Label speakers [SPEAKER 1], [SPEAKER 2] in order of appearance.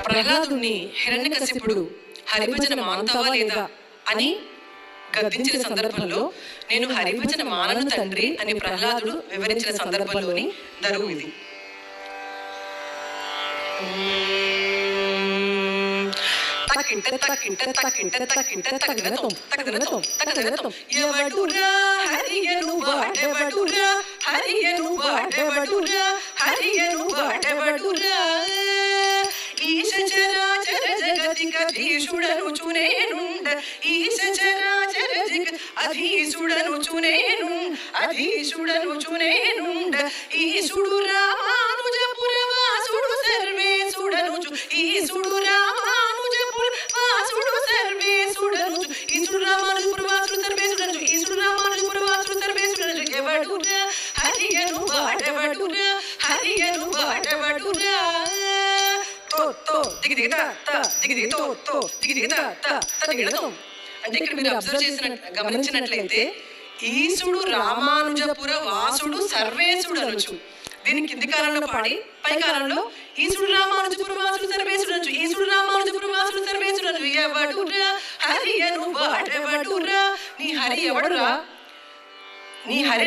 [SPEAKER 1] ప్రహ్లాదుని హిరణ్యకశిపుడు హరిభజన మానుతావా లేదా అని గద్దించిన సందర్భంలో నేను హరిభజన మానను తండ్రి అని ప్రహ్లాదుడు వివరించిన సందర్భంలోని దరువు ఇది. ఎవడురా హరియను వాడెవడురా హరియను వాడెవడురా హరియను వాడెవడురా ఈశ చరాచర జగతికధీశుడనుచునేనుండ ఈశ చరాచర అధీశుడనుచునేనుండ ఈశుడు రామానుజపురవాసుడు సర్వేశుడనుచు ఈశుడు రామానుజపురవాసుడు సర్వేశుడనుచు ఈశుడు రామానుజపురవాసుడు సర్వేశుడనుచు ఈశుడు రామానుజపురవాసుడు సర్వేశుడనుచు ఎవడురా హరియను వాడెవడురా హరియను వాడెవడురా అంటే ఇక్కడ మీరు అబ్జర్వ్ గమనించినట్లయితే ఈశుడు రామానుజపుర వాసుడు సర్వేశుడు అనుచు దీని కింది కాలంలో పాడి పై కాలంలో ఈశుడు రామానుజపుర వాసుడు సర్వేశుడు అనుచు ఈశుడు రామానుజపుర వాసుడు సర్వేశుడు అనుచు ఎవడురా హరియను వాడెవడురా నీ హరి ఎవడురా నీ హరి